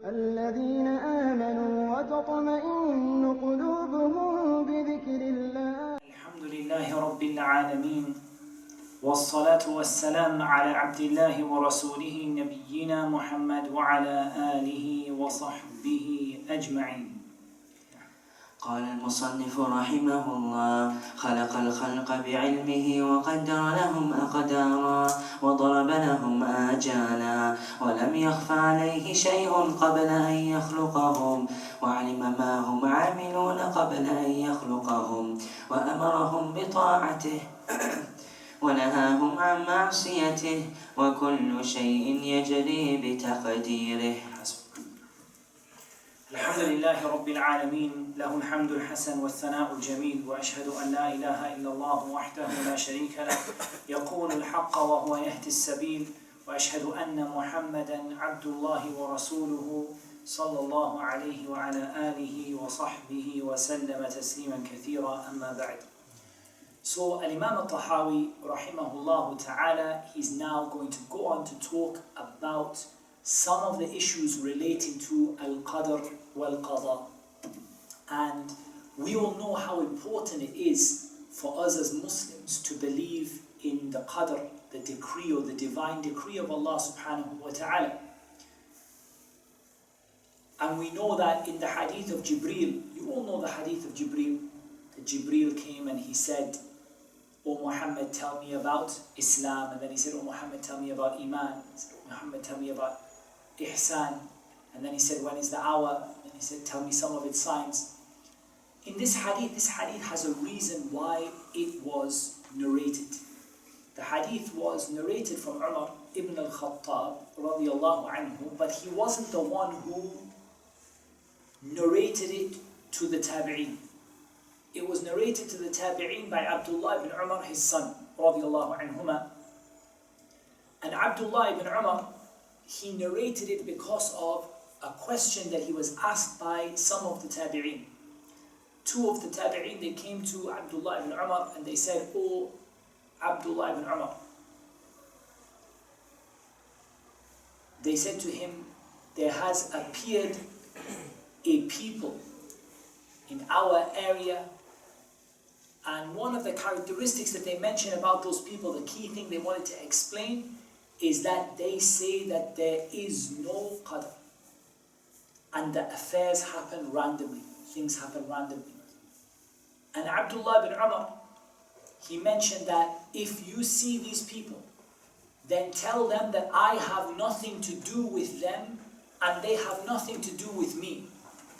الذين آمنوا وتطمئن قلوبهم بذكر الله. الحمد لله رب العالمين والصلاة والسلام على عبد الله ورسوله نبينا محمد وعلى آله وصحبه أجمعين. قال المصنف رحمه الله: خلق الخلق بعلمه وقدر لهم أقدارا وضرب لهم آجالا، ولم يخف عليه شيء قبل أن يخلقهم، وعلم ما هم عاملون قبل أن يخلقهم، وأمرهم بطاعته ونهاهم عن معصيته، وكل شيء يجري بتقديره. الحمد لله رب العالمين، له الحمد الحسن والثناء الجميل، وأشهد أن لا إله إلا الله وحده لا شريك له يقول الحق وهو يهدي السبيل، وأشهد أن محمدا عبد الله ورسوله صلى الله عليه وعلى آله وصحبه وسلم تسليما كثيرا. أما بعد. So Imam At-Tahawi rahimahullah ta'ala, he's now going to go on to talk about some of the issues relating to Al-Qadar wal-Qadar. And we all know how important it is for us as Muslims to believe in the Qadar, the decree or the divine decree of Allah subhanahu wa ta'ala. And we know that in the hadith of Jibreel, you all know the hadith of Jibreel, that Jibreel came and he said, "O Muhammad, tell me about Islam." And then he said, "O Muhammad, tell me about Iman." He said, "O Muhammad, tell me about Ihsan." And then he said, "When is the hour?" And he said, "Tell me some of its signs." In this hadith has a reason why it was narrated. The hadith was narrated from Umar ibn al-Khattab radiyallahu anhu, but he wasn't the one who narrated it to the tabi'een. It was narrated to the tabi'een by Abdullah ibn Umar, his son, radiyallahu anhuma. And Abdullah ibn Umar, he narrated it because of a question that he was asked by some of the tabi'een. Two of the tabi'een, they came to Abdullah ibn Umar and they said, "Oh, Abdullah ibn Umar," they said to him, "There has appeared a people in our area, and one of the characteristics that they mention about those people, the key thing they wanted to explain, is that they say that there is no qadr, and that affairs happen randomly, things happen randomly." And Abdullah ibn Umar, he mentioned that if you see these people, then tell them that I have nothing to do with them and they have nothing to do with me.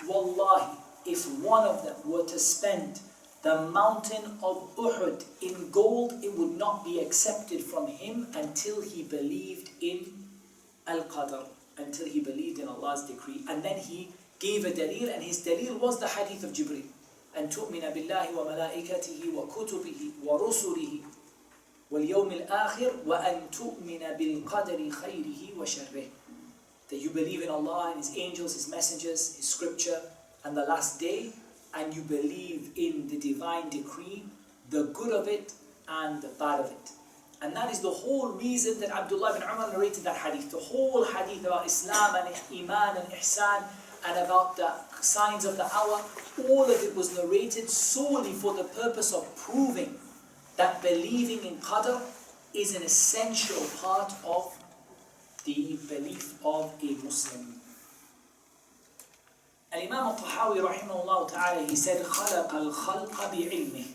Wallahi, if one of them were to spend the mountain of Uhud in gold, it would not be accepted from him until he believed in Al-Qadr, until he believed in Allah's decree. And then he gave a dalil, and his dalil was the hadith of Jibreel. أن تؤمن بالله وملائكته وكتبه ورسله واليوم الآخر وأن تؤمن بالقدر خيره وشره. That you believe in Allah and His angels, His messengers, His scripture, and the last day, and you believe in the divine decree, the good of it and the bad of it. And that is the whole reason that Abdullah ibn Umar narrated that hadith. The whole hadith about Islam and Iman and Ihsan and about the signs of the hour, all of it was narrated solely for the purpose of proving that believing in Qadr is an essential part of the belief of a Muslim. And Imam At-Tahawi rahimahullah ta'ala, he said, خَلَقَ الْخَلْقَ بِعِلْمِهِ.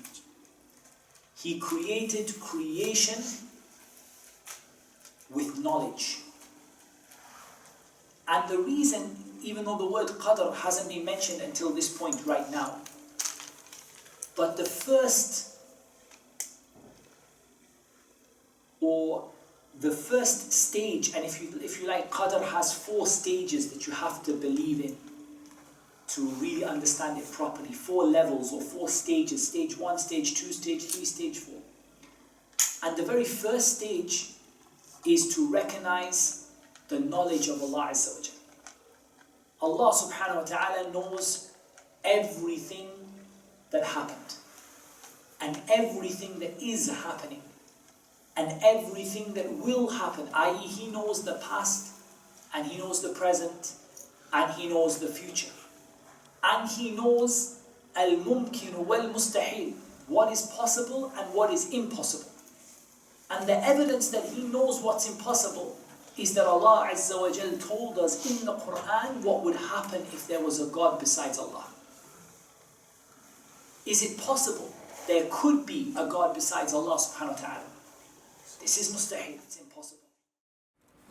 He created creation with knowledge. And the reason, even though the word Qadr hasn't been mentioned until this point right now, but the first stage, and if you like, Qadr has 4 stages that you have to believe in to really understand it properly. 4 levels or 4 stages: stage 1, stage 2, stage 3, stage 4. And the very first stage is to recognize the knowledge of Allah Azza wa Jalla. Allah subhanahu wa ta'ala knows everything that happened, and everything that is happening, and everything that will happen, i.e. He knows the past, and He knows the present, and He knows the future. And He knows al-mumkin wal-mustahil, what is possible and what is impossible. And the evidence that He knows what's impossible is that Allah Azza wa Jal told us in the Quran what would happen if there was a God besides Allah. Is it possible there could be a God besides Allah subhanahu wa ta'ala? This is mustahil, it's impossible.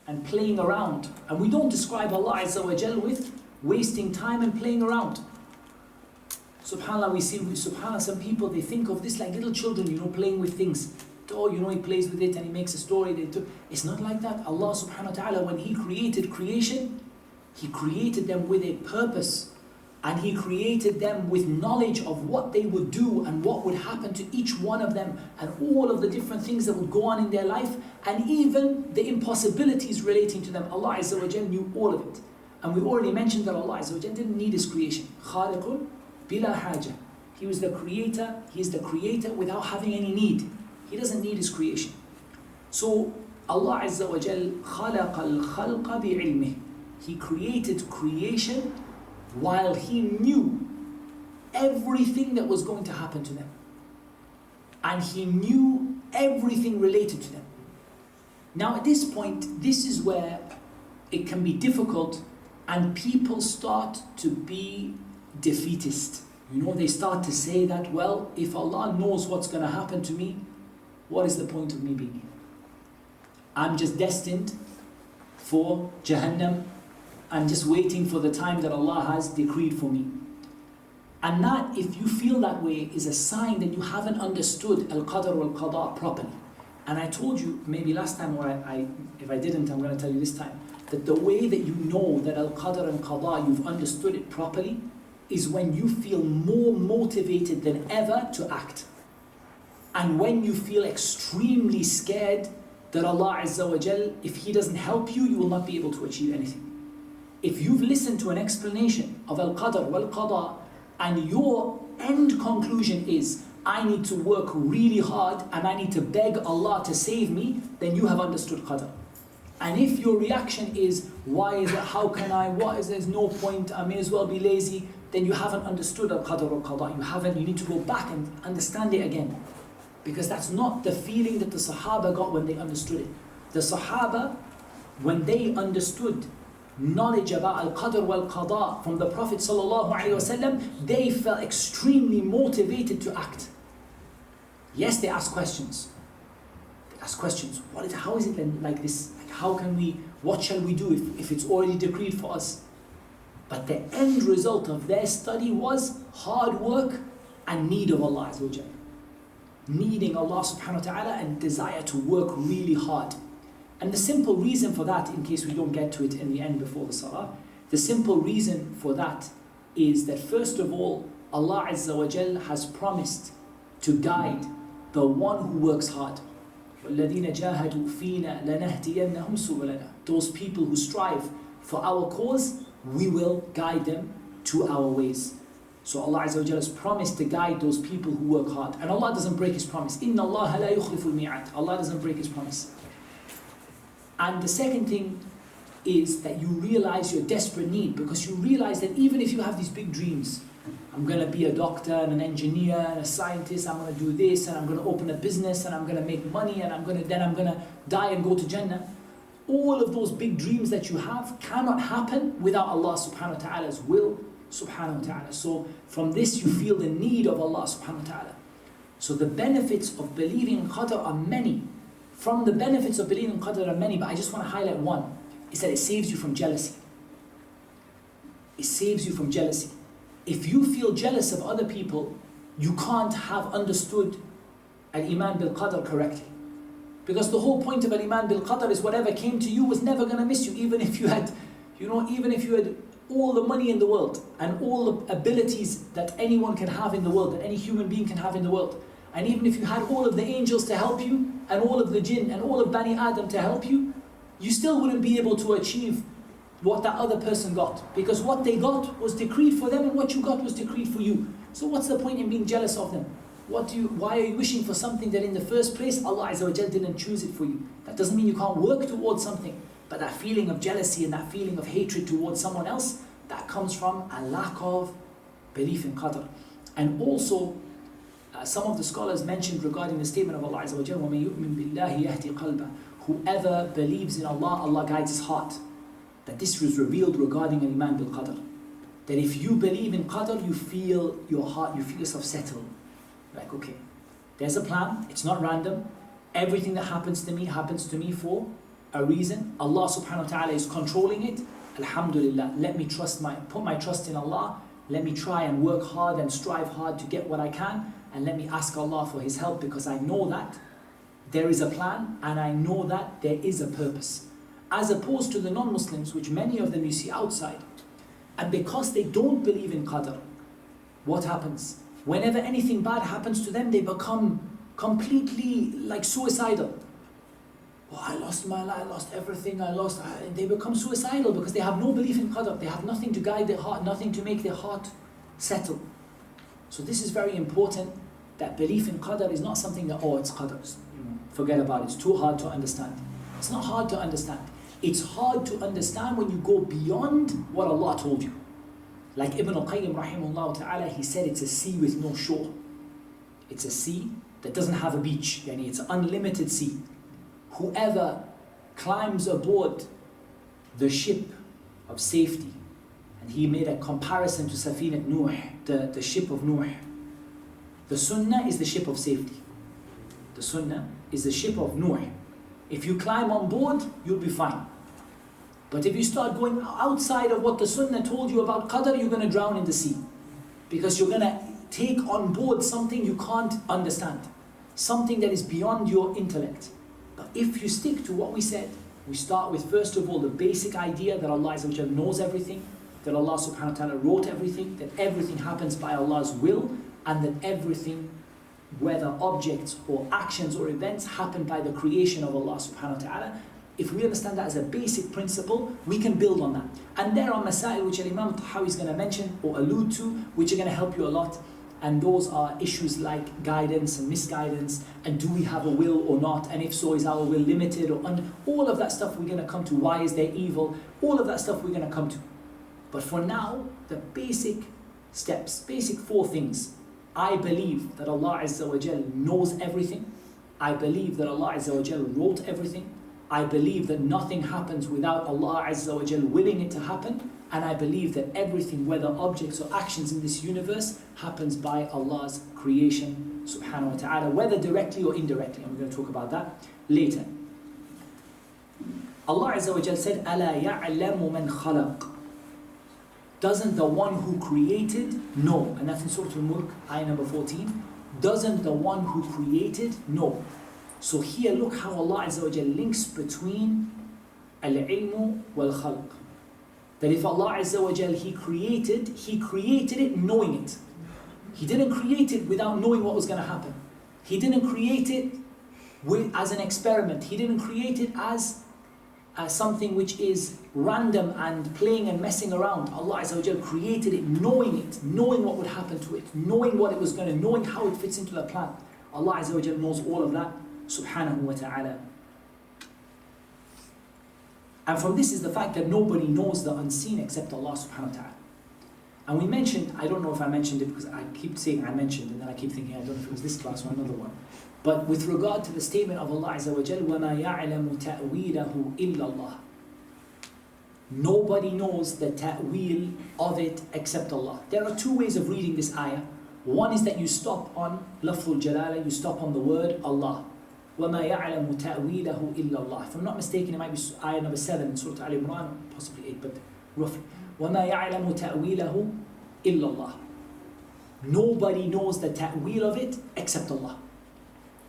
And playing around. And we don't describe Allah Azza wa Jal with wasting time and playing around. SubhanAllah, we see, SubhanAllah, some people, they think of this like little children, playing with things. Oh, He plays with it and He makes a story. It's not like that. Allah subhanahu wa ta'ala, when He created creation, He created them with a purpose. And He created them with knowledge of what they would do and what would happen to each one of them and all of the different things that would go on in their life and even the impossibilities relating to them. Allah Azza wa Jal knew all of it. And we already mentioned that Allah Azza wa Jal didn't need His creation. Khaliqun bila haja. He was the creator. He is the creator without having any need. He doesn't need His creation. So Allah Azza wa Jal khalaqa al-khalqa bi'ilmih. He created creation while He knew everything that was going to happen to them. And He knew everything related to them. Now at this point, this is where it can be difficult and people start to be defeatist. They start to say that, well, if Allah knows what's going to happen to me, what is the point of me being here? I'm just destined for Jahannam and just waiting for the time that Allah has decreed for me. And that, if you feel that way, is a sign that you haven't understood Al-Qadar wal-Qadar properly. And I told you, maybe last time, or if I didn't, I'm going to tell you this time, that the way that you know that Al-Qadar and Qadar, you've understood it properly, is when you feel more motivated than ever to act. And when you feel extremely scared that Allah Azza wa Jal, if He doesn't help you, you will not be able to achieve anything. If you've listened to an explanation of Al-Qadar wal-Qadar and your end conclusion is, I need to work really hard and I need to beg Allah to save me, then you have understood Qadar. And if your reaction is, why is it, how can I, what is, there's no point, I may as well be lazy, then you haven't understood Al-Qadar wal-Qadar. You need to go back and understand it again. Because that's not the feeling that the Sahaba got when they understood it. The Sahaba, when they understood knowledge about Al-Qadr wal-Qadar from the Prophet ﷺ, they felt extremely motivated to act. Yes, they asked questions. How is it then like this? How can we, what shall we do if it's already decreed for us? But the end result of their study was hard work and need of Allah Azza wa Jalla. Needing Allah subhanahu wa ta'ala and desire to work really hard. And the simple reason for that, in case we don't get to it in the end before the salah, the simple reason for that is that first of all, Allah Azza wa Jal has promised to guide the one who works hard. وَالَّذِينَ جَاهَدُوا فِينَا لَنَهْدِيَنَّهُمْ سُبُلَنَا. Those people who strive for our cause, we will guide them to our ways. So Allah Azza wa Jalla has promised to guide those people who work hard. And Allah doesn't break His promise. إِنَّ اللَّهَ لَا يُخْلِفُ الْمِيعَادِ. Allah doesn't break His promise. And the second thing is that you realize your desperate need, because you realize that even if you have these big dreams, I'm going to be a doctor and an engineer and a scientist, I'm going to do this and I'm going to open a business and I'm going to make money and I'm going to die and go to Jannah. All of those big dreams that you have cannot happen without Allah subhanahu wa ta'ala's will subhanahu wa ta'ala. So from this you feel the need of Allah subhanahu wa ta'ala. So the benefits of believing in Qadar are many. From the benefits of believing in Qadar are many, but I just want to highlight one. Is that it saves you from jealousy. It saves you from jealousy. If you feel jealous of other people, you can't have understood al-Iman bil-Qadar correctly. Because the whole point of al-Iman bil-Qadar is whatever came to you was never going to miss you, even if you had, even if you had all the money in the world and all the abilities that anyone can have in the world, that any human being can have in the world. And even if you had all of the angels to help you, and all of the jinn, and all of Bani Adam to help you, you still wouldn't be able to achieve what that other person got. Because what they got was decreed for them, and what you got was decreed for you. So what's the point in being jealous of them? Why are you wishing for something that in the first place, Allah Azza wa Jal didn't choose it for you? That doesn't mean you can't work towards something. But that feeling of jealousy and that feeling of hatred towards someone else, comes from a lack of belief in Qadar. And also, some of the scholars mentioned regarding the statement of Allah Azza wa Jalla, وَمَن يُؤْمِن بِاللَّهِ يَهْدِ قَلْبَهُ, whoever believes in Allah, Allah guides his heart. That this was revealed regarding an iman bil Qadar. That if you believe in Qadar, you feel your heart, you feel yourself settled. Like, okay, there's a plan, it's not random. Everything that happens to me for a reason. Allah subhanahu wa ta'ala is controlling it. Alhamdulillah, let me put my trust in Allah. Let me try and work hard and strive hard to get what I can. And let me ask Allah for His help, because I know that there is a plan and I know that there is a purpose. As opposed to the non-Muslims, which many of them you see outside. And because they don't believe in Qadar, what happens? Whenever anything bad happens to them, they become completely like suicidal. Oh, I lost my life, I lost everything, they become suicidal because they have no belief in Qadar. They have nothing to guide their heart, nothing to make their heart settle. So this is very important, that belief in Qadar is not something that, oh, it's Qadar, forget about it, it's too hard to understand. It's not hard to understand. It's hard to understand when you go beyond what Allah told you. Like Ibn al-Qayyim rahimahullah ta'ala, he said it's a sea with no shore. It's a sea that doesn't have a beach. Yani it's an unlimited sea. Whoever climbs aboard the ship of safety, and he made a comparison to Safinat Nuh, the ship of Nuh. The Sunnah is the ship of safety. The Sunnah is the ship of Nuh. If you climb on board, you'll be fine. But if you start going outside of what the Sunnah told you about Qadar, you're going to drown in the sea. Because you're going to take on board something you can't understand. Something that is beyond your intellect. But if you stick to what we said, we start with first of all the basic idea that Allah Azza wa Jalla knows everything, that Allah subhanahu wa ta'ala wrote everything, that everything happens by Allah's will, and that everything, whether objects or actions or events, happen by the creation of Allah subhanahu wa ta'ala. If we understand that as a basic principle, we can build on that. And there are masail which Imam Tahawi is going to mention or allude to, which are going to help you a lot. And those are issues like guidance and misguidance, and do we have a will or not, and if so, is our will limited or all of that stuff we're going to come to. Why is there evil? All of that stuff we're going to come to. But for now, the basic steps, basic 4 things. I believe that Allah Azza wa Jal knows everything. I believe that Allah Azza wa Jal wrote everything. I believe that nothing happens without Allah Azza wa Jal willing it to happen. And I believe that everything, whether objects or actions in this universe, happens by Allah's creation, subhanahu wa ta'ala, whether directly or indirectly. And we're going to talk about that later. Allah Azza wa Jal said, أَلَا يَعْلَمُ مَنْ خَلَقٍ. Doesn't the one who created know? And that's in Surah Al-Mulk, ayah number 14. Doesn't the one who created know? So here, look how Allah Azza wa Jal links between al-ilmu wal-khalq. That if Allah Azza wa Jal, He created it knowing it. He didn't create it without knowing what was going to happen. He didn't create it as an experiment. He didn't create it as something which is random and playing and messing around. Allah Azza wa Jal created it, knowing what would happen to it, knowing what it was going to, knowing how it fits into the plan. Allah Azza wa Jal knows all of that, subhanahu wa ta'ala. And from this is the fact that nobody knows the unseen except Allah subhanahu wa ta'ala. And we mentioned, I don't know if I mentioned it because I keep saying I mentioned, and then I keep thinking I don't know if it was this class or another one. But with regard to the statement of Allah Azza wa Jal, وَمَا يَعْلَمُ تَأْوِيلَهُ إِلَّا اللَّهِ. Nobody knows the ta'wil of it except Allah. There are 2 ways of reading this ayah. One is that you stop on lafzul jalala, you stop on the word Allah. وَمَا يَعْلَمُ تَأْوِيلَهُ إِلَّا اللَّهِ. If I'm not mistaken, it might be ayah number 7 in Surah Al-Imran, possibly 8, but roughly. وَمَا يَعْلَمُ تَأْوِيلَهُ إِلَّا اللَّهِ. Nobody knows the ta'wil of it except Allah.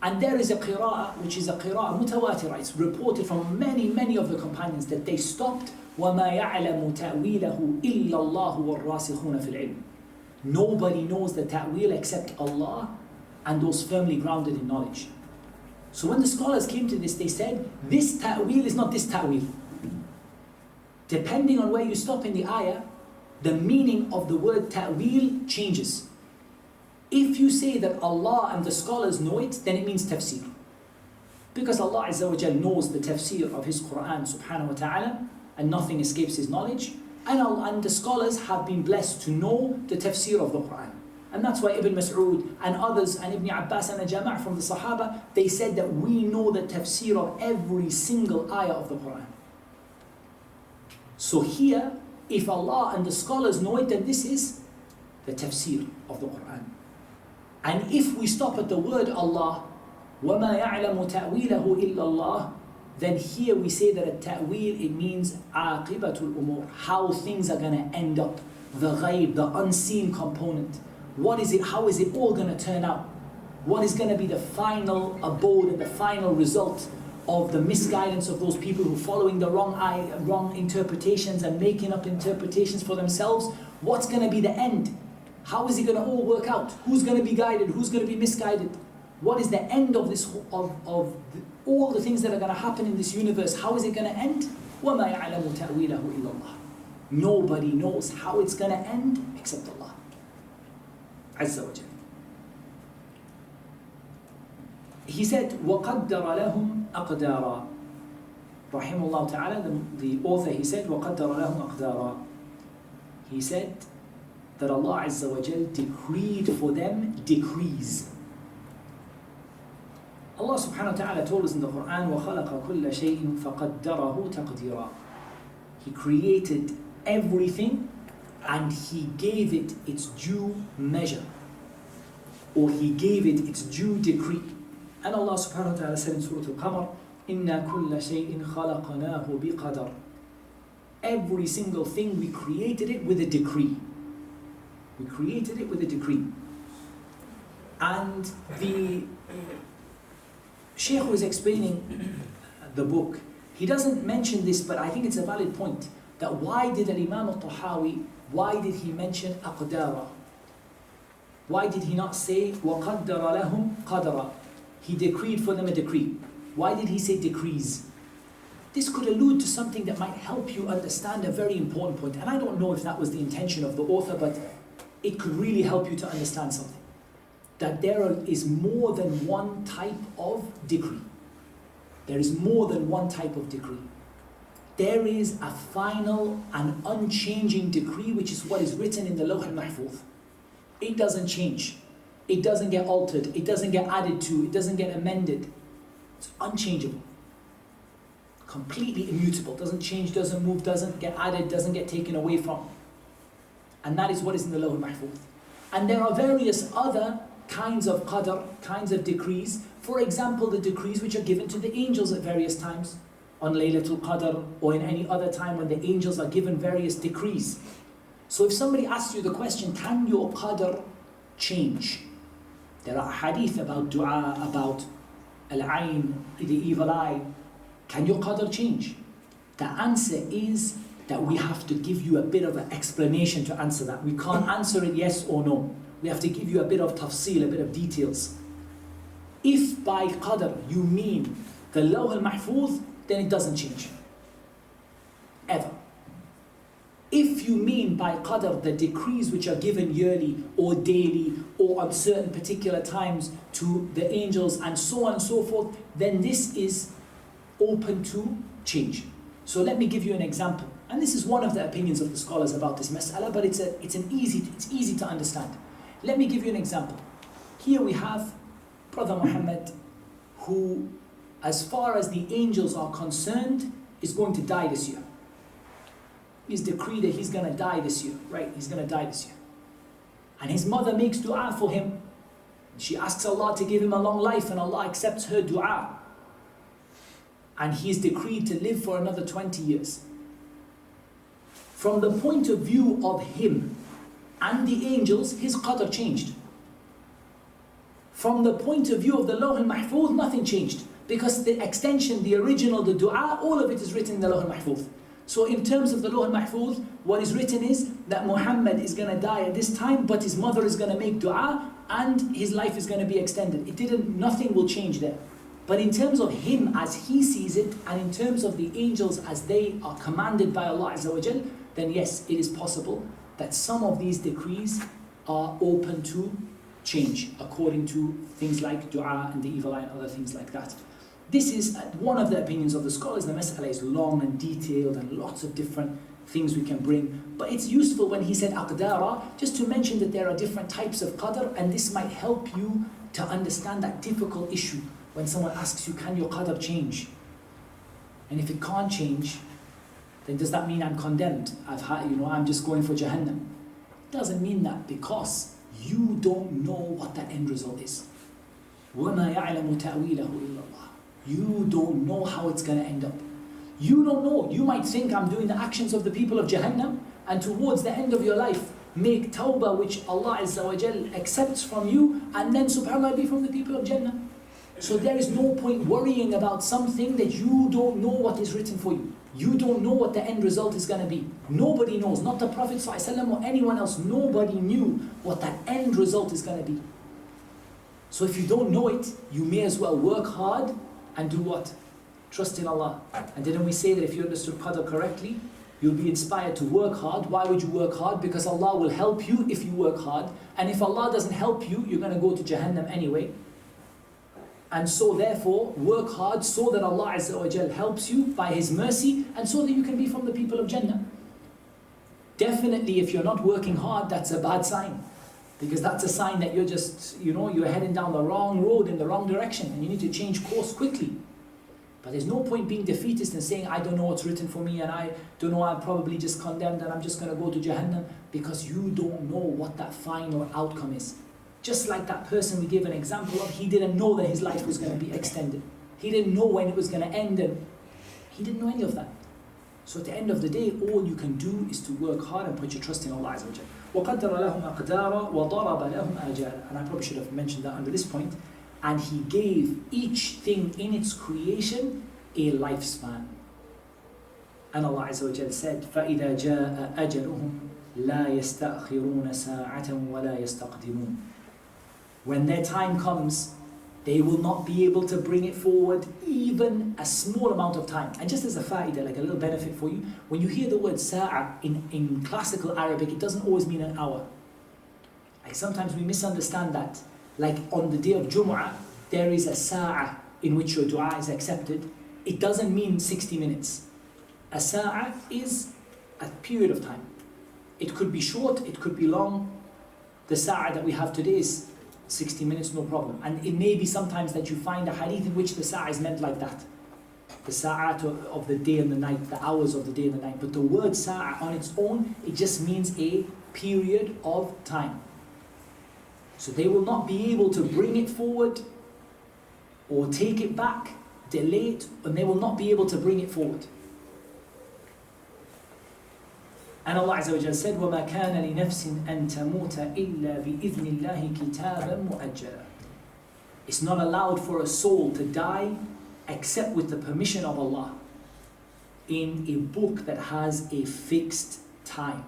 And there is a qira'ah, which is a qira'ah mutawatira. It's reported from many of the companions that they stopped وَمَا يَعْلَمُ تَأْوِيلَهُ إِلَّا اللَّهُ وَالرَّاسِخُونَ فِي الْعِلْمِ. Nobody knows the ta'wil except Allah and those firmly grounded in knowledge. So when the scholars came to this, they said, this ta'wil is not this ta'wil. Depending on where you stop in the ayah, the meaning of the word ta'wil changes. If you say that Allah and the scholars know it, then it means tafsir. Because Allah Azza wa Jal knows the tafsir of His Quran subhanahu wa ta'ala, and nothing escapes His knowledge. And the scholars have been blessed to know the tafsir of the Quran. And that's why Ibn Mas'ud and others, and Ibn Abbas and a Jama' from the Sahaba, they said that we know the tafsir of every single ayah of the Quran. So here, if Allah and the scholars know it, then this is the tafsir of the Quran. And if we stop at the word Allah, وَمَا يَعْلَمُ تَأْوِيلَهُ إِلَّا اللَّهِ, then here we say that a ta'wil, it means عَاقِبَةُ الْأُمُورِ, how things are going to end up, the ghaib, the unseen component. What is it? How is it all going to turn out? What is going to be the final abode and the final result of the misguidance of those people who are following the wrong interpretations and making up interpretations for themselves? What's going to be the end? How is it going to all work out? Who's going to be guided? Who's going to be misguided? What is the end of this all the things that are going to happen in this universe? How is it going to end? وَمَا يَعْلَمُ تَأْوِيلَهُ إِلَّا اللَّهِ. Nobody knows how it's going to end except Allah Azza wa Jalla. He said, وَقَدَّرَ لَهُمْ أَقْدَارًا. Rahimahullah ta'ala, the author, he said, وَقَدَّرَ لَهُمْ أَقْدَارًا. He said that Allah Azza wa Jalla decreed for them decrees. Allah subhanahu wa ta'ala told us in the Quran, وَخَلَقَ كُلَّ شَيْءٍ فَقَدَّرَهُ تَقْدِيرًا. He created everything and He gave it its due measure, or He gave it its due decree. And Allah subhanahu wa ta'ala said in Surah Al-Qamar, إِنَّا كُلَّ شَيْءٍ خَلَقْنَاهُ بِقَدَرٍ. Every single thing, we created it with a decree. We created it with a decree. And the Shaykh who is explaining the book, he doesn't mention this, but I think it's a valid point, that why did Imam At-Tahawi, why did he mention Aqeedah? Why did he not say وَقَدَّرَ لَهُمْ قَدَرًا? He decreed for them a decree. Why did he say decrees? This could allude to something that might help you understand a very important point. And I don't know if that was the intention of the author, but it could really help you to understand something. That there is more than one type of decree. There is more than one type of decree. There is a final and unchanging decree, which is what is written in the Lawh al-Mahfuz. It doesn't change. It doesn't get altered. It doesn't get added to. It doesn't get amended. It's unchangeable. Completely immutable. Doesn't change, doesn't move, doesn't get added, doesn't get taken away from. And that is what is in the Lawh al-Mahfuz. And there are various other kinds of qadar, kinds of decrees. For example, the decrees which are given to the angels at various times, on Laylatul Qadr or in any other time when the angels are given various decrees. So if somebody asks you the question, can your qadr change? There are hadith about dua, about al-ayn, the evil eye. Can your qadr change? The answer is that we have to give you a bit of an explanation to answer that. We can't answer it yes or no. We have to give you a bit of tafsil, a bit of details. If by qadr you mean the Lawh al-Mahfuz, then it doesn't change. Ever. If you mean by qadr the decrees which are given yearly or daily or on certain particular times to the angels and so on and so forth, then this is open to change. So let me give you an example. And this is one of the opinions of the scholars about this mas'ala, but it's easy to understand. Let me give you an example. Here we have Brother Muhammad, who, as far as the angels are concerned, is going to die this year. He's decreed that he's going to die this year, right? He's going to die this year. And his mother makes dua for him. She asks Allah to give him a long life, and Allah accepts her dua. And he is decreed to live for another 20 years. From the point of view of him and the angels, his qadr changed. From the point of view of the Lawh al-Mahfuz, nothing changed. Because the extension, the original, the dua, all of it is written in the Lawh al-Mahfuz. So in terms of the Lawh al-Mahfuz, what is written is that Muhammad is going to die at this time, but his mother is going to make dua, and his life is going to be extended. Nothing will change there. But in terms of him as he sees it, and in terms of the angels as they are commanded by Allah Azza wa Jal, then yes, it is possible that some of these decrees are open to change according to things like dua and the evil eye and other things like that. This is one of the opinions of the scholars. The mas'ala is long and detailed and lots of different things we can bring. But it's useful when he said Aqeedah, just to mention that there are different types of Qadar, and this might help you to understand that difficult issue when someone asks you, can your Qadar change? And if it can't change, then does that mean I'm condemned? I'm just going for Jahannam. It doesn't mean that, because you don't know what the end result is. وَمَا يَعْلَمُ تَأْوِيلَهُ إِلَّا اللَّهُ. You don't know how it's going to end up. You don't know. You might think I'm doing the actions of the people of Jahannam, and towards the end of your life, make tawbah which Allah Azza wa Jal accepts from you, and then subhanAllah be from the people of Jannah. So there is no point worrying about something that you don't know what is written for you. You don't know what the end result is going to be. Nobody knows, not the Prophet ﷺ or anyone else. Nobody knew what that end result is going to be. So if you don't know it, you may as well work hard and do what? Trust in Allah. And didn't we say that if you understood Qadr correctly, you'll be inspired to work hard. Why would you work hard? Because Allah will help you if you work hard. And if Allah doesn't help you, you're going to go to Jahannam anyway. And so therefore, work hard so that Allah Azza wa Jal helps you by His mercy, and so that you can be from the people of Jannah. Definitely, if you're not working hard, that's a bad sign. Because that's a sign that you're just, you're heading down the wrong road in the wrong direction, and you need to change course quickly. But there's no point being defeatist and saying, I don't know what's written for me, and I don't know, I'm probably just condemned, and I'm just going to go to Jahannam, because you don't know what that final outcome is. Just like that person we gave an example of, he didn't know that his life was going to be extended. He didn't know when it was going to end, and he didn't know any of that. So at the end of the day, all you can do is to work hard and put your trust in Allah Azza wa Jalla. وَقَدَّرَ لَهُمْ أَقْدَارًا وَضَرَبَ لَهُمْ آجَالًا. And I probably should have mentioned that under this point. And He gave each thing in its creation a lifespan. And Allah Azza wa Jalla said, فَإِذَا جَاءَ أَجَلُهُمْ لَا يَسْتَأْخِرُونَ سَاعَةً وَلَا يَسْتَقْدِمُونَ. When their time comes, they will not be able to bring it forward even a small amount of time. And just as a fa'idah, like a little benefit for you, when you hear the word sa'a in classical Arabic, it doesn't always mean an hour. Like sometimes we misunderstand that. Like on the day of Jumu'ah, there is a sa'a in which your dua is accepted. It doesn't mean 60 minutes. A sa'a is a period of time. It could be short, it could be long. The sa'a that we have today is 60 minutes, no problem. And it may be sometimes that you find a hadith in which the sa'a is meant like that. The sa'a of the day and the night, the hours of the day and the night. But the word sa'a on its own, it just means a period of time. So they will not be able to bring it forward or take it back, delay it, and they will not be able to bring it forward. And Allah Azza wa Jalla said, وَمَا كَانَ لِنَفْسٍ أَن تَمُوتَ إِلَّا بِإِذْنِ اللَّهِ كِتَابًا مُؤَجَّلًا. It's not allowed for a soul to die except with the permission of Allah in a book that has a fixed time.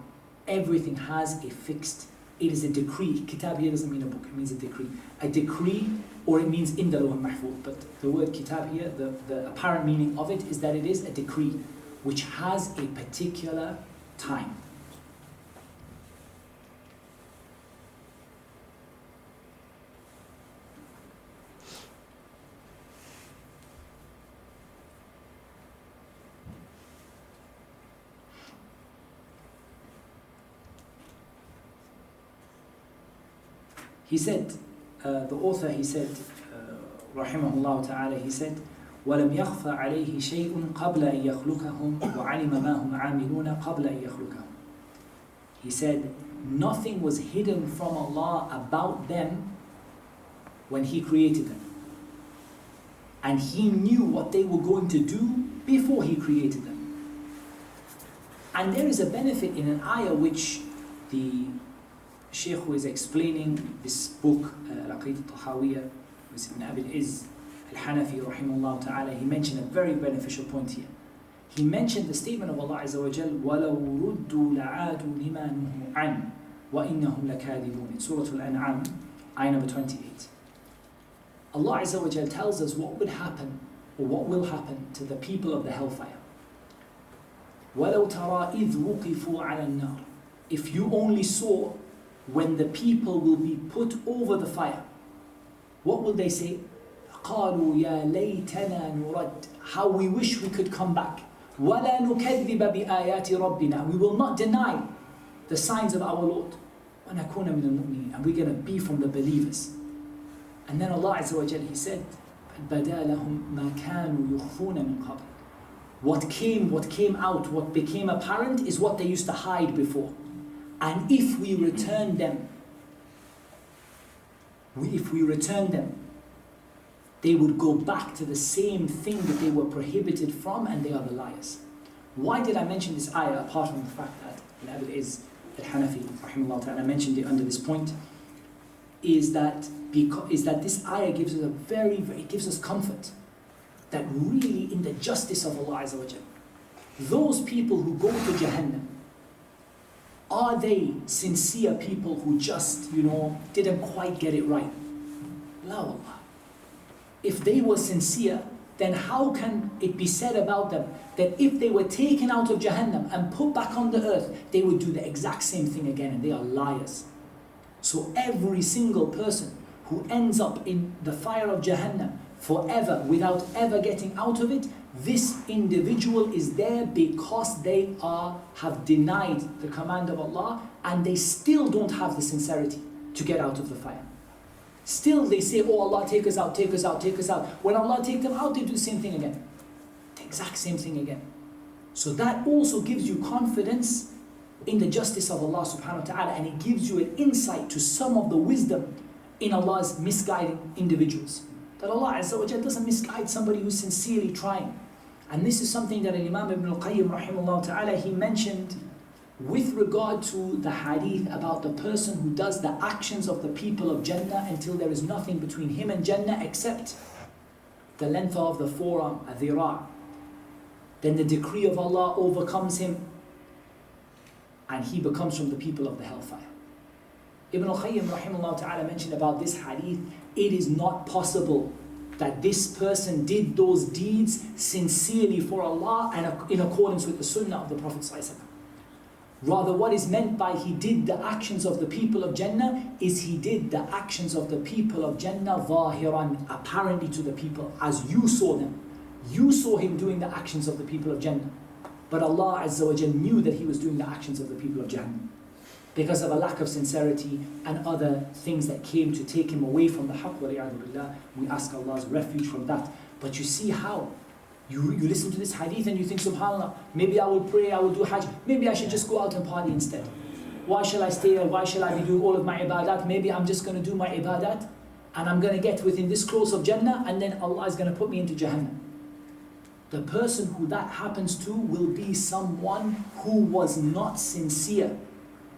Everything has a fixed, it is a decree. Kitab here doesn't mean a book, it means a decree. A decree, or it means in the Lawh al-Mahfuz. But the word kitab here, the apparent meaning of it is that it is a decree which has a particular time. He said, the author, he said, rahimahullah ta'ala, he said, وَلَمْ يَخْفَ عَلَيْهِ شَيْءٌ قَبْلَ أَنْ يَخْلُقَهُمْ وَعَلِمَ مَا هُمْ عَامِلُونَ قَبْلَ أَنْ يَخْلُقَهُمْ. He said, nothing was hidden from Allah about them when He created them. And He knew what they were going to do before He created them. And there is a benefit in an ayah which the Shaykh who is explaining this book, Aqeedah Tahawiyyah, was Ibn Abi al-Izz al-Hanafi rahimahullah ta'ala. He mentioned a very beneficial point here. He mentioned the statement of Allah Azza wa Jal, وَلَوْ رُدُّوا لَعَادُوا لِمَا نُهُوا عَنْهُ وَإِنَّهُمْ لَكَاذِبُونَ. In Surah Al-An'am, ayah number 28. Allah Azza wa Jal tells us what would happen, or what will happen to the people of the hellfire. وَلَوْ تَرَى إِذْ وُقِفُوا عَلَى النَّارِ. If you only saw when the people will be put over the fire, what will they say? قَالُوا يَا لَيْتَنَا نُرَدْ. How we wish we could come back. وَلَا نُكَذِّبَ بِآيَاتِ رَبِّنَا. We will not deny the signs of our Lord. وَنَكُونَ مِنَ الْمُؤْمِنِينَ. And we're going to be from the believers. And then Allah Azza wa Jalla, He said, بَدَا لَهُمْ مَا كَانُوا يُخْفُونَ مِنْ قَبْلِ. What came out, what became apparent is what they used to hide before. And if we return them, they would go back to the same thing that they were prohibited from, and they are the liars. Why did I mention this ayah apart from the fact that Al-Abd is Al-Hanafi, rahimahullah ta'ala, mentioned it under this point, is that this ayah gives us it gives us comfort that really in the justice of Allah Azza wa Jalla, those people who go to Jahannam, are they sincere people who just, didn't quite get it right? La wallah. If they were sincere, then how can it be said about them that if they were taken out of Jahannam and put back on the earth, they would do the exact same thing again, and they are liars? So every single person who ends up in the fire of Jahannam forever without ever getting out of it, this individual is there because they have denied the command of Allah, and they still don't have the sincerity to get out of the fire. Still they say, oh Allah, take us out, take us out, take us out. When Allah takes them out, they do the same thing again. The exact same thing again. So that also gives you confidence in the justice of Allah subhanahu wa ta'ala, and it gives you an insight to some of the wisdom in Allah's misguiding individuals. That Allah Azza wa Jalla doesn't misguide somebody who's sincerely trying. And this is something that Imam Ibn al-Qayyim rahimahullah ta'ala, he mentioned with regard to the hadith about the person who does the actions of the people of Jannah until there is nothing between him and Jannah except the length of the forearm, adhira. Then the decree of Allah overcomes him and he becomes from the people of the hellfire. Ibn al-Qayyim rahimahullah ta'ala mentioned about this hadith, it is not possible that this person did those deeds sincerely for Allah and in accordance with the sunnah of the Prophet ﷺ. Rather, what is meant by he did the actions of the people of Jannah is he did the actions of the people of Jannah zahiran, apparently to the people, as you saw them. You saw him doing the actions of the people of Jannah. But Allah Azza wa Jal knew that he was doing the actions of the people of Jahannam. Because of a lack of sincerity and other things that came to take him away from the haqq, billah, we ask Allah's refuge from that. But you see how? You listen to this hadith and you think, subhanAllah, maybe I will pray, I will do hajj, maybe I should just go out and party instead. Why shall I stay here? Why shall I be doing all of my ibadat? Maybe I'm just going to do my ibadat and I'm going to get within this close of Jannah, and then Allah is going to put me into Jahannam. The person who that happens to will be someone who was not sincere.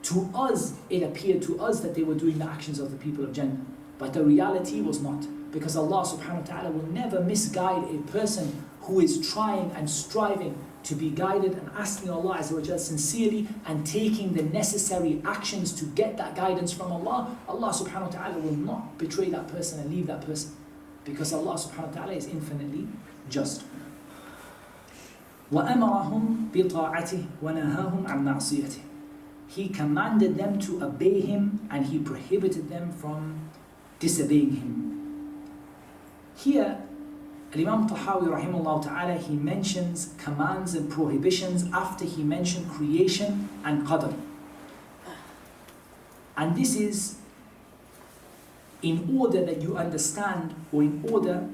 To us, it appeared to us that they were doing the actions of the people of Jannah. But the reality was not. Because Allah subhanahu wa ta'ala will never misguide a person who is trying and striving to be guided and asking Allah Azza wa Jalla sincerely and taking the necessary actions to get that guidance from Allah. Allah subhanahu wa ta'ala will not betray that person and leave that person. Because Allah subhanahu wa ta'ala is infinitely just. وَأَمَرَهُمْ بِطَاعَتِهِ وَنَهَاهُمْ عَنْ مَعْصِيَتِهِ. He commanded them to obey Him and He prohibited them from disobeying Him. Here, Imam Tahawi rahimahullah ta'ala, he mentions commands and prohibitions after he mentioned creation and Qadar. And this is in order that you understand, or in order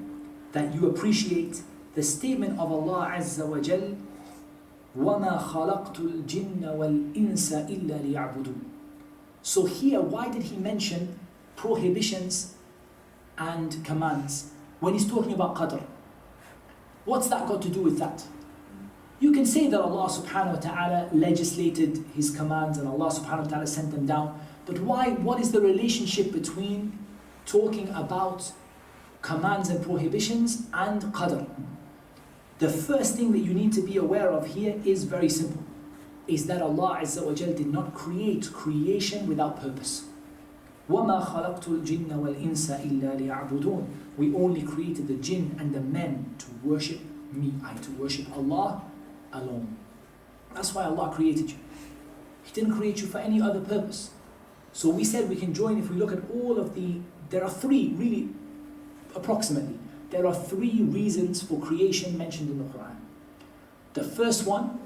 that you appreciate the statement of Allah Azza wa Jal, وَمَا خَلَقْتُ الْجِنَّ وَالْإِنسَ إِلَّا لِيَعْبُدُونَ. So here, why did he mention prohibitions and commands when he's talking about Qadr? What's that got to do with that? You can say that Allah subhanahu wa ta'ala legislated His commands and Allah subhanahu wa ta'ala sent them down, but why? What is the relationship between talking about commands and prohibitions and Qadr? The first thing that you need to be aware of here is very simple, is that Allah Azza wa Jal did not create creation without purpose. وَمَا خَلَقْتُ الْجِنَّ وَالْإِنسَ إِلَّا لِيَعْبُدُونَ. We only created the jinn and the men to worship me, to worship Allah alone. That's why Allah created you. He didn't create you for any other purpose. So we said we can join, if we look at all of there are three, really, approximately, there are three reasons for creation mentioned in the Quran. The first one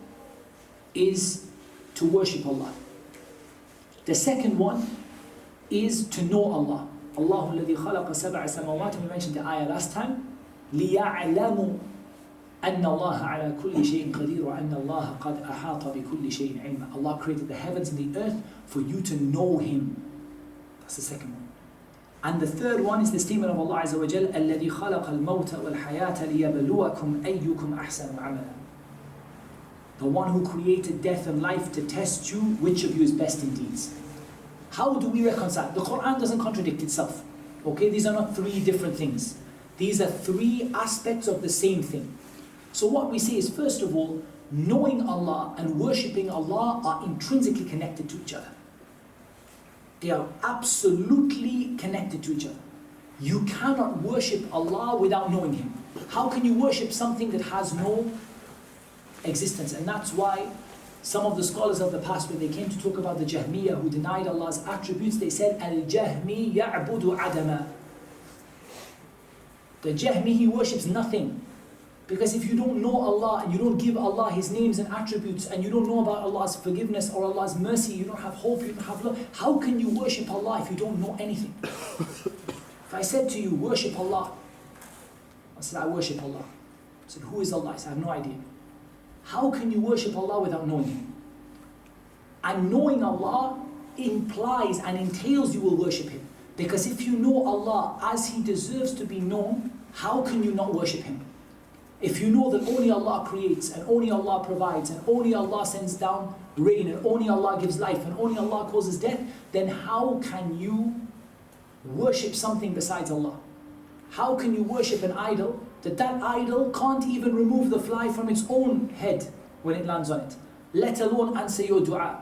is to worship Allah. The second one is to know Allah. Allahu alladhi khalaqa sab'a samawati, we mentioned the ayah last time. لِيَعْلَمُوا أَنَّ اللَّهَ عَلَى كُلِّ شَيْءٍ قَدِيرٌ وَأَنَّ اللَّهَ قَدْ أَحَاطَ بِكُلِّ شَيْءٍ عِلْمًا. Allah created the heavens and the earth for you to know Him. That's the second one. And the third one is the statement of Allah Azza wa Jal, الَّذِي خَلَقَ الْمَوْتَ وَالْحَيَاةَ لِيَبْلُوَكُمْ أَيُّكُمْ أَحْسَنُ عَمَلًا. The one who created death and life to test you, which of you is best in deeds. How do we reconcile? The Quran doesn't contradict itself. Okay, these are not three different things. These are three aspects of the same thing. So what we say is, first of all, knowing Allah and worshipping Allah are intrinsically connected to each other. They are absolutely connected to each other. You cannot worship Allah without knowing Him. How can you worship something that has no existence? And that's why some of the scholars of the past, when they came to talk about the Jahmiyyah who denied Allah's attributes, they said, Al-Jahmi ya'budu adama. The Jahmi, he worships nothing. Because if you don't know Allah and you don't give Allah His names and attributes, and you don't know about Allah's forgiveness or Allah's mercy, you don't have hope, you don't have love, how can you worship Allah if you don't know anything? If I said to you, worship Allah, I said, I worship Allah. I said, who is Allah? I said, I have no idea. How can you worship Allah without knowing Him? And knowing Allah implies and entails you will worship Him. Because if you know Allah as He deserves to be known, how can you not worship Him? If you know that only Allah creates, and only Allah provides, and only Allah sends down rain, and only Allah gives life, and only Allah causes death, then how can you worship something besides Allah? How can you worship an idol that idol can't even remove the fly from its own head when it lands on it, let alone answer your dua?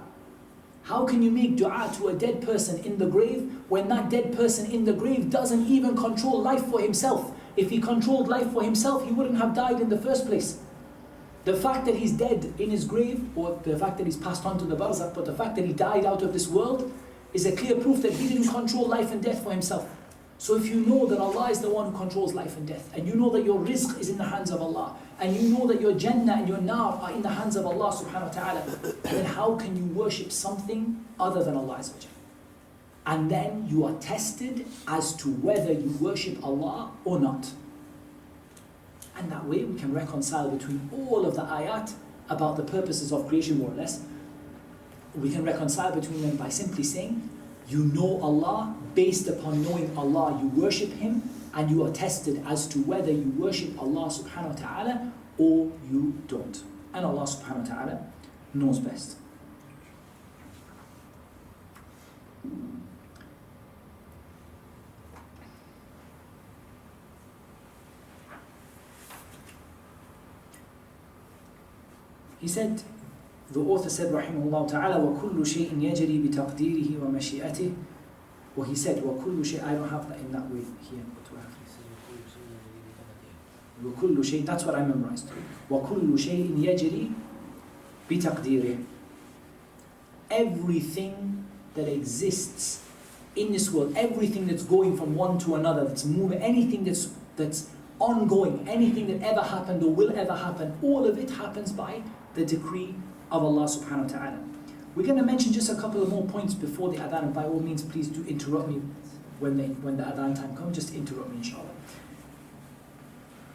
How can you make dua to a dead person in the grave when that dead person in the grave doesn't even control life for himself? If he controlled life for himself, he wouldn't have died in the first place. The fact that he's dead in his grave, or the fact that he's passed on to the barzakh, but the fact that he died out of this world is a clear proof that he didn't control life and death for himself. So if you know that Allah is the one who controls life and death, and you know that your rizq is in the hands of Allah, and you know that your Jannah and your Nar are in the hands of Allah subhanahu wa ta'ala, then how can you worship something other than Allah Azza wa Jalla? And then you are tested as to whether you worship Allah or not. And that way we can reconcile between all of the ayat about the purposes of creation, more or less. We can reconcile between them by simply saying, you know Allah, based upon knowing Allah, you worship Him, and you are tested as to whether you worship Allah subhanahu wa ta'ala or you don't. And Allah subhanahu wa ta'ala knows best. He said, the author said, rahimahullah ta'ala, وَكُلُّ شَيْءٍ يَجْرِي بِتَقْدِيرِهِ وَمَشِيئَتِهِ. Well, he said, وَكُلُّ شَيْءٍ, I don't have that in that way here. وَكُلُّ شَيْءٍ, that's what I memorized. وَكُلُّ شَيْءٍ يَجْرِي بِتَقْدِيرِهِ. Everything that exists in this world, everything that's going from one to another, that's moving, anything that's ongoing, anything that ever happened or will ever happen, all of it happens by the decree of Allah subhanahu wa ta'ala. We're going to mention just a couple of more points before the adhan, and by all means please do interrupt me when the adhan time comes, just interrupt me inshallah.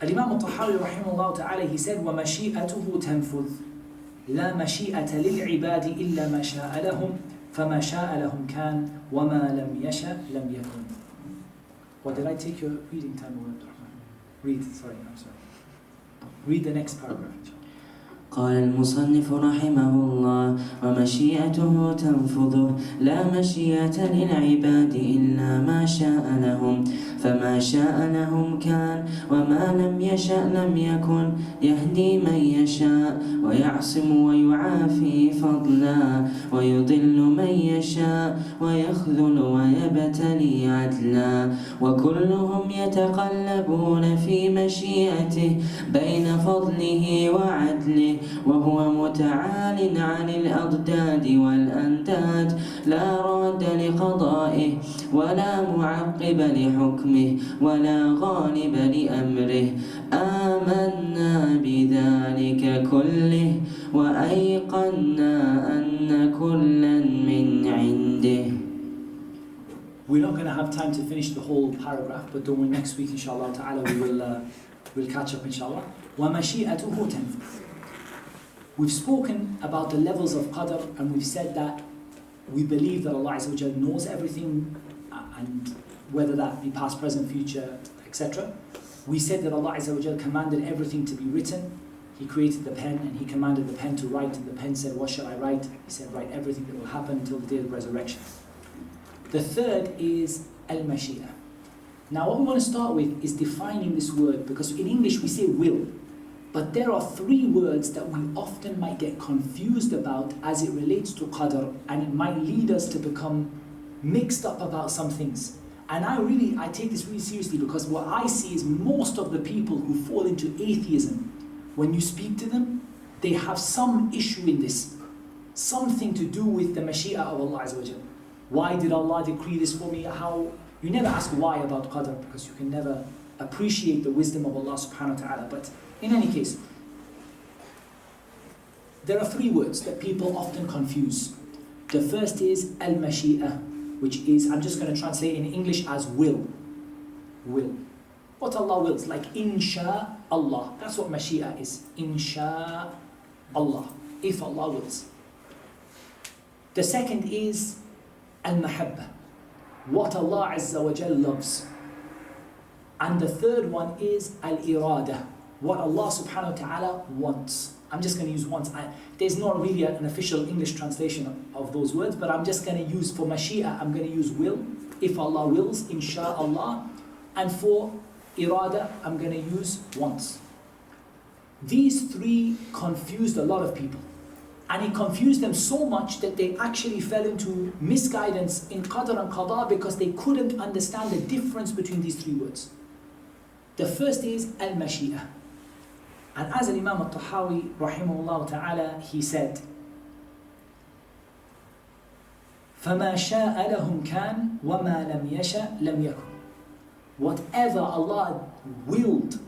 Imam Tahawiyyah rahimahullah ta'ala, he said, وَمَشِيئَتُهُ تَنْفُذْ لَا مَشِيئَةَ لِلْعِبَادِ إِلَّا مَا شَاءَ لَهُمْ فَمَا شَاءَ لَهُمْ كَانَ وَمَا لَمْ يَشَأْ لَمْ يَكُنْ. Or did I take your reading time away? Read, sorry, I'm sorry. Read the next paragraph. قال المصنف رحمه الله ومشيئته تنفذه لا مشيئة للعباد إلا ما شاء لهم فما شاء لهم كان وما لم يشأ لم يكن يهدي من يشاء ويعصم ويعافي فضلا ويضل من يشاء ويخذل ويبتلي عدلا وكلهم يتقلبون في مشيئته بين فضله وعدله وهو متعال عن الأضداد والأنداد لا راد لقضائه ولا معقب لحكمه ولا غالب لأمره آمنا بذلك كله وأيقنا أن كلا من عنده. We're not going to have time to finish the whole paragraph, but don't worry, next week inshallah ta'ala we'll catch up inshallah. وَمَشِيئَتُهُ تَنْفِذُ. We've spoken about the levels of Qadar, and we've said that we believe that Allah Azza wa Jal knows everything, and whether that be past, present, future, etc. We said that Allah Azza wa Jal commanded everything to be written. He created the pen and He commanded the pen to write, and the pen said, what shall I write? He said, write everything that will happen until the day of resurrection. The third is al-Mashi'ah. Now what we want to start with is defining this word, because in English we say will, but there are three words that we often might get confused about as it relates to Qadar, and it might lead us to become mixed up about some things. And I take this really seriously, because what I see is most of the people who fall into atheism, when you speak to them, they have some issue in this, something to do with the Mashi'ah of Allah Azza wa Jal. Why did Allah decree this for me? How? You never ask why about Qadr, because you can never appreciate the wisdom of Allah subhanahu wa ta'ala. But in any case, there are three words that people often confuse. The first is al-Mashi'ah, which is, I'm just going to translate in English as will. Will. What Allah wills, like insha Allah. That's what Mashi'ah is. Insha Allah. If Allah wills. The second is al-Mahabba. What Allah Azza wa Jal loves. And the third one is al-Irada. What Allah subhanahu wa ta'ala wants. I'm just going to use wants. There's not really an official English translation of those words, but I'm just going to use, for Mashi'ah, I'm going to use will. If Allah wills, insha'Allah. And for Irada, I'm going to use wants. These three confused a lot of people. And it confused them so much that they actually fell into misguidance in Qadr and Qada, because they couldn't understand the difference between these three words. The first is al-Mashi'ah. And as Imam At-Tahawi, rahimahullah ta'ala, he said, فَمَا شَاءَ لَهُمْ كَانَ وَمَا لَمْ يَشَأْ لَمْ يَكُنْ. Whatever Allah willed,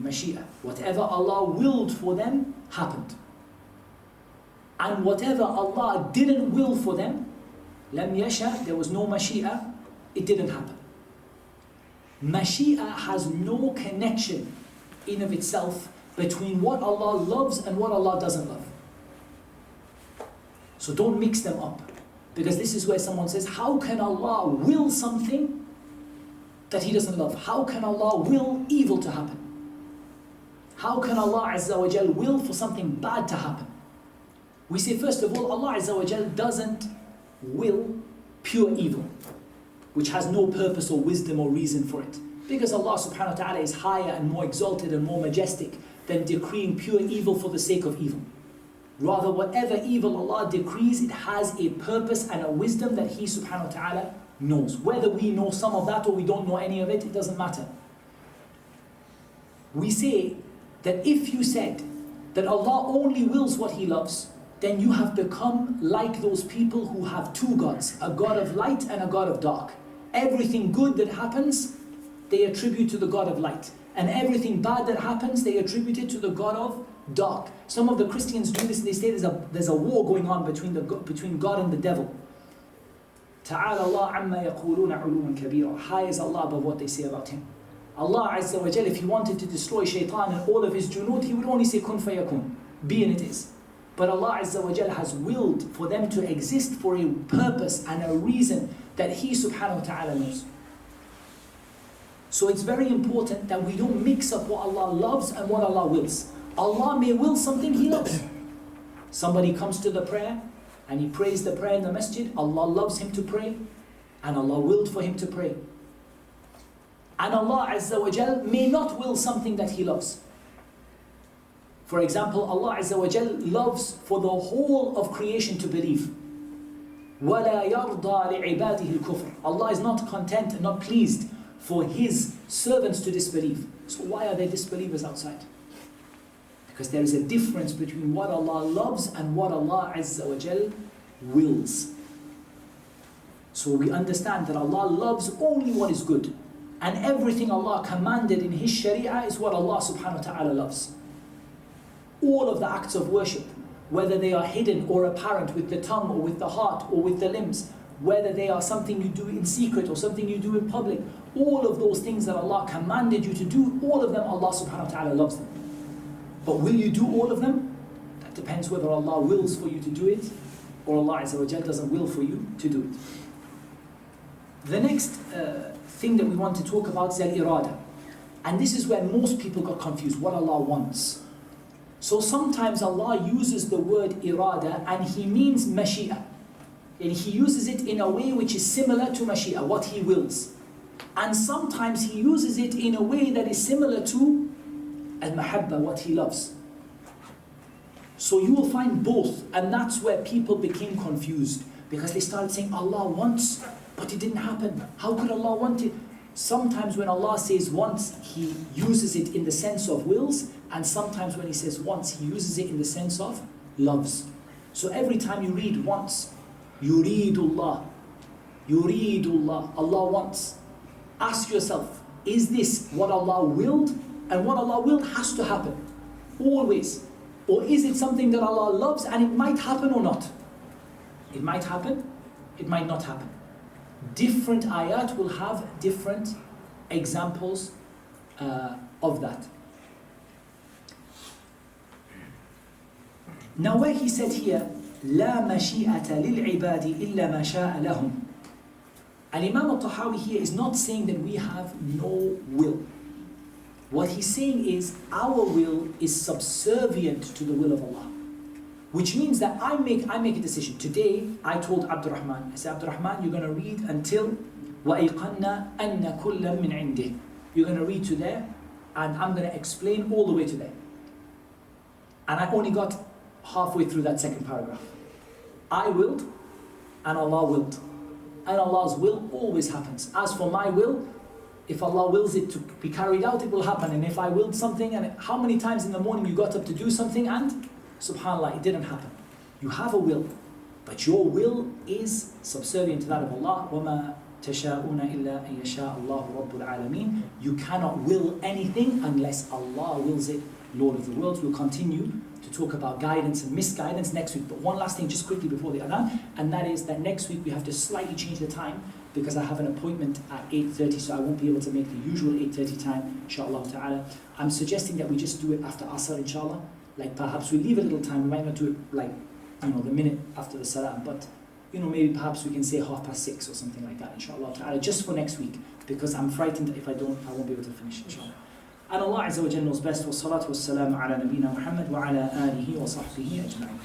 Mashi'ah, whatever Allah willed for them, happened. And whatever Allah didn't will for them, lam yasha, there was no Mashi'ah, it didn't happen. Mashi'ah has no connection in of itself between what Allah loves and what Allah doesn't love. So don't mix them up. Because this is where someone says, how can Allah will something that He doesn't love? How can Allah will evil to happen? How can Allah Azza wa Jal will for something bad to happen? We say, first of all, Allah Azza wa Jal doesn't will pure evil, which has no purpose or wisdom or reason for it. Because Allah subhanahu wa ta'ala is higher and more exalted and more majestic than decreeing pure evil for the sake of evil. Rather, whatever evil Allah decrees, it has a purpose and a wisdom that He subhanahu wa ta'ala knows. Whether we know some of that or we don't know any of it, it doesn't matter. We say that if you said that Allah only wills what He loves, then you have become like those people who have two gods, a God of light and a God of dark. Everything good that happens, they attribute to the God of light. And everything bad that happens, they attribute it to the God of dark. Some of the Christians do this, they say there's a war going on between God and the devil. Ta'ala Allah amma yaquluna 'uluwan kabira. High is Allah above what they say about Him. Allah Azza wa Jal, if He wanted to destroy shaitan and all of his junood, He would only say kun fayakun, be and it is. But Allah Azza wa Jal has willed for them to exist for a purpose and a reason that He subhanahu wa ta'ala knows. So it's very important that we don't mix up what Allah loves and what Allah wills. Allah may will something He loves. Somebody comes to the prayer and he prays the prayer in the masjid. Allah loves him to pray and Allah willed for him to pray. And Allah Azza wa Jal may not will something that He loves. For example, Allah Azza wa Jal loves for the whole of creation to believe. وَلَا يَرْضَى لِعِبَادِهِ الْكُفْرِ. Allah is not content and not pleased for His servants to disbelieve. So why are there disbelievers outside? Because there is a difference between what Allah loves and what Allah Azza wa Jal wills. So we understand that Allah loves only what is good. And everything Allah commanded in His Sharia is what Allah subhanahu wa ta'ala loves. All of the acts of worship, whether they are hidden or apparent with the tongue or with the heart or with the limbs, whether they are something you do in secret or something you do in public, all of those things that Allah commanded you to do, all of them Allah subhanahu wa ta'ala loves them. But will you do all of them? That depends whether Allah wills for you to do it or Allah Azza wa Jal doesn't will for you to do it. The next thing that we want to talk about is al-irada. And this is where most people got confused, what Allah wants. So sometimes Allah uses the word irada and He means mashi'ah. And He uses it in a way which is similar to mashi'ah, what He wills. And sometimes He uses it in a way that is similar to al-mahabba, what He loves. So you will find both, and that's where people became confused, because they started saying Allah wants, but it didn't happen. How could Allah want it? Sometimes when Allah says wants, He uses it in the sense of wills, and sometimes when He says wants, He uses it in the sense of loves. So every time you read wants, yuridullah, yuridullah, Allah wants. Ask yourself, is this what Allah willed? And what Allah willed has to happen, always. Or is it something that Allah loves and it might happen or not? It might happen, it might not happen. Different ayat will have different examples of that. Now where He said here, لا مشيئة للعباد إلا ما شاء لهم. And Imam At-Tahawi here is not saying that we have no will. What he's saying is our will is subservient to the will of Allah. Which means that I make a decision. Today, I told Abdurrahman, I said, Abdurrahman, you're going to read until وَأَيْقَنَّا أَنَّ كُلًّا مِنْ عِنْدِهِ. You're going to read to there, and I'm going to explain all the way to there. And I only got halfway through that second paragraph. I willed, and Allah willed. And Allah's will always happens. As for my will, if Allah wills it to be carried out, it will happen. And if I willed something, and how many times in the morning you got up to do something and subhanAllah, it didn't happen. You have a will, but your will is subservient to that of Allah. وَمَا تَشَاءُونَ إِلَّا أَن يَشَاءَ اللَّهُ رَبُّ الْعَالَمِينَ. You cannot will anything unless Allah wills it, Lord of the worlds. We'll continue to talk about guidance and misguidance next week. But one last thing just quickly before the adhan, and that is that next week we have to slightly change the time because I have an appointment at 8:30, so I won't be able to make the usual 8:30 time, inshallah ta'ala. I'm suggesting that we just do it after Asr, inshallah. Like perhaps we leave a little time, we might not do it like, the minute after the salah, but maybe perhaps we can say 6:30 or something like that, inshallah ta'ala, just for next week, because I'm frightened that if I don't, I won't be able to finish, inshallah. And Allah Azza wa Jalla knows best. Wa salatu wa salam ala nabina Muhammad wa ala alihi wa sahbihi ajma'in.